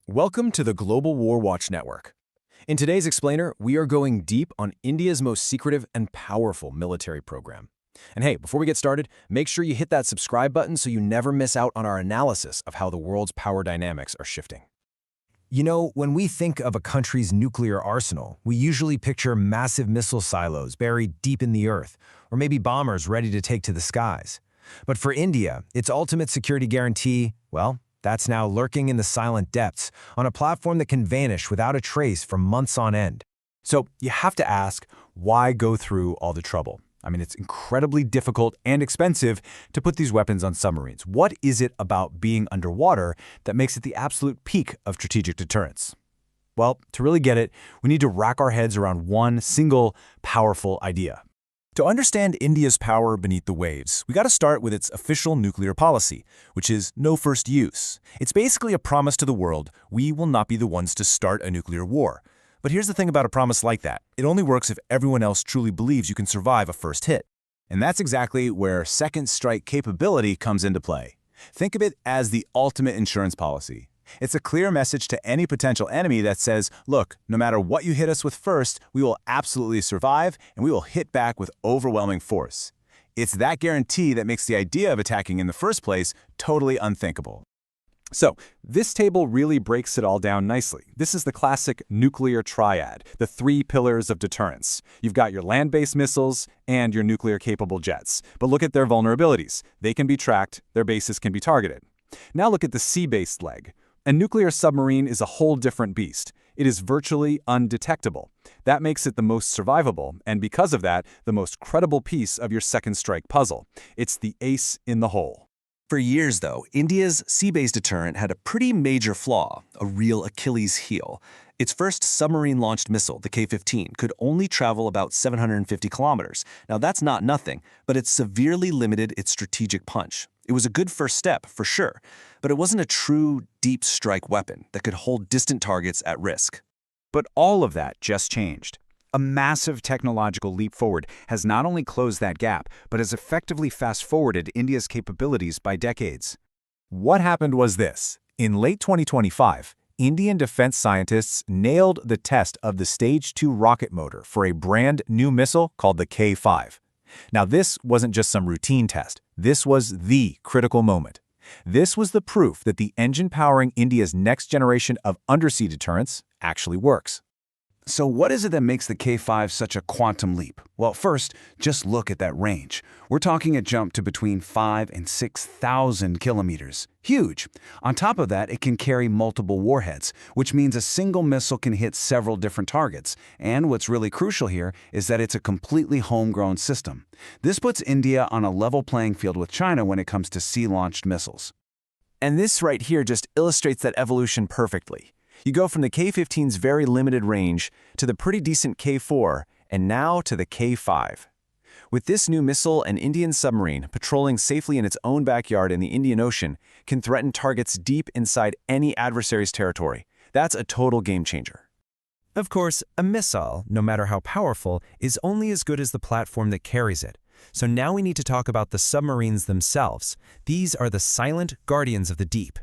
Welcome to the Global War Watch Network. In today's explainer, we are going deep on India's most secretive and powerful military program. And hey, before we get started, make sure you hit that subscribe button so you never miss out on our analysis of how the world's power dynamics are shifting. You know, when we think of a country's nuclear arsenal, we usually picture massive missile silos buried deep in the earth, or maybe bombers ready to take to the skies. But for India, its ultimate security guarantee, well, that's now lurking in the silent depths on a platform that can vanish without a trace for months on end. So you have to ask, why go through all the trouble? I mean, it's incredibly difficult and expensive to put these weapons on submarines. What is it about being underwater that makes it the absolute peak of strategic deterrence? Well, to really get it, we need to rack our heads around one single powerful idea. To understand India's power beneath the waves, we got to start with its official nuclear policy, which is no first use. It's basically a promise to the world we will not be the ones to start a nuclear war. But here's the thing about a promise like that. It only works if everyone else truly believes you can survive a first hit. And that's exactly where second strike capability comes into play. Think of it as the ultimate insurance policy. It's a clear message to any potential enemy that says, look, no matter what you hit us with first, we will absolutely survive and we will hit back with overwhelming force. It's that guarantee that makes the idea of attacking in the first place totally unthinkable. So, this table really breaks it all down nicely. This is the classic nuclear triad, the three pillars of deterrence. You've got your land-based missiles and your nuclear-capable jets. But look at their vulnerabilities. They can be tracked, their bases can be targeted. Now look at the sea-based leg. A nuclear submarine is a whole different beast. It is virtually undetectable. That makes it the most survivable, and because of that, the most credible piece of your second strike puzzle. It's the ace in the hole. For years, though, India's sea-based deterrent had a pretty major flaw, a real Achilles heel. Its first submarine-launched missile, the K-15, could only travel about 750 kilometers. Now, that's not nothing, but it severely limited its strategic punch. It was a good first step, for sure, but it wasn't a true deep strike weapon that could hold distant targets at risk. But all of that just changed. A massive technological leap forward has not only closed that gap, but has effectively fast-forwarded India's capabilities by decades. What happened was this. In late 2025, Indian defense scientists nailed the test of the Stage 2 rocket motor for a brand new missile called the K-5. Now, this wasn't just some routine test. This was the critical moment. This was the proof that the engine powering India's next generation of undersea deterrence actually works. So what is it that makes the K-5 such a quantum leap? Well, first, just look at that range. We're talking a jump to between 5,000 and 6,000 kilometers. Huge! On top of that, it can carry multiple warheads, which means a single missile can hit several different targets. And what's really crucial here is that it's a completely homegrown system. This puts India on a level playing field with China when it comes to sea-launched missiles. And this right here just illustrates that evolution perfectly. You go from the K-15's very limited range to the pretty decent K-4, and now to the K-5. With this new missile, an Indian submarine, patrolling safely in its own backyard in the Indian Ocean, can threaten targets deep inside any adversary's territory. That's a total game changer. Of course, a missile, no matter how powerful, is only as good as the platform that carries it. So now we need to talk about the submarines themselves. These are the silent guardians of the deep.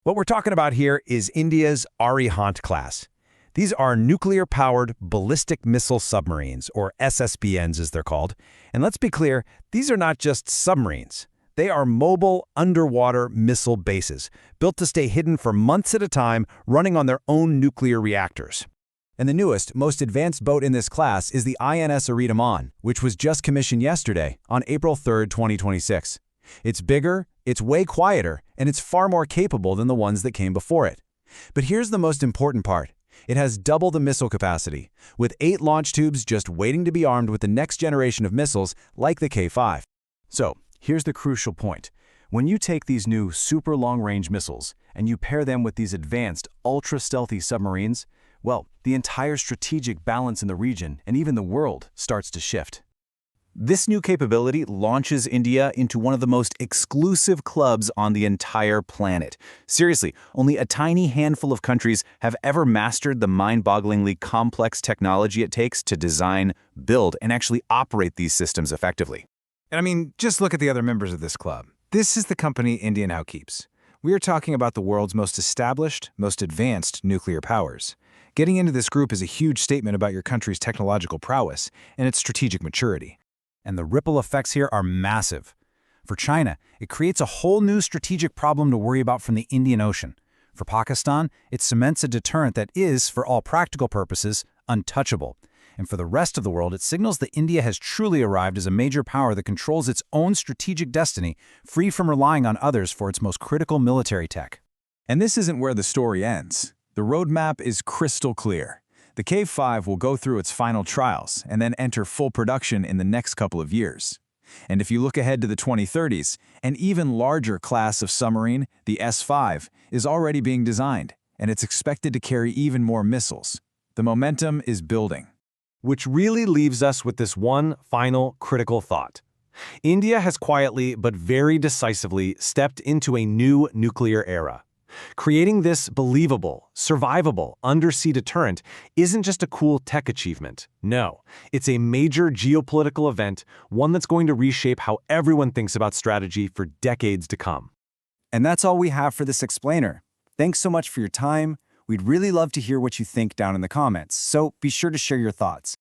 What we're talking about here is India's Arihant class. These are nuclear-powered ballistic missile submarines, or SSBNs as they're called. And let's be clear, these are not just submarines. They are mobile underwater missile bases, built to stay hidden for months at a time, running on their own nuclear reactors. And the newest, most advanced boat in this class is the INS Aridhaman, which was just commissioned yesterday, on April 3, 2026. It's bigger, it's way quieter, and it's far more capable than the ones that came before it. But here's the most important part. It has double the missile capacity, with 8 launch tubes just waiting to be armed with the next generation of missiles like the K-5. So, here's the crucial point. When you take these new super long-range missiles and you pair them with these advanced, ultra-stealthy submarines, well, the entire strategic balance in the region and even the world starts to shift. This new capability launches India into one of the most exclusive clubs on the entire planet. Seriously, only a tiny handful of countries have ever mastered the mind-bogglingly complex technology it takes to design, build, and actually operate these systems effectively. And I mean, just look at the other members of this club. This is the company India now keeps. We are talking about the world's most established, most advanced nuclear powers. Getting into this group is a huge statement about your country's technological prowess and its strategic maturity. And the ripple effects here are massive. For China, it creates a whole new strategic problem to worry about from the Indian Ocean. For Pakistan, it cements a deterrent that is, for all practical purposes, untouchable. And for the rest of the world, it signals that India has truly arrived as a major power that controls its own strategic destiny, free from relying on others for its most critical military tech. And this isn't where the story ends. The roadmap is crystal clear. The K-5 will go through its final trials and then enter full production in the next couple of years. And if you look ahead to the 2030s, an even larger class of submarine, the S-5, is already being designed, and it's expected to carry even more missiles. The momentum is building. Which really leaves us with this one final critical thought. India has quietly but very decisively stepped into a new nuclear era. Creating this believable, survivable undersea deterrent isn't just a cool tech achievement. No, it's a major geopolitical event, one that's going to reshape how everyone thinks about strategy for decades to come. And that's all we have for this explainer. Thanks so much for your time. We'd really love to hear what you think down in the comments, so be sure to share your thoughts.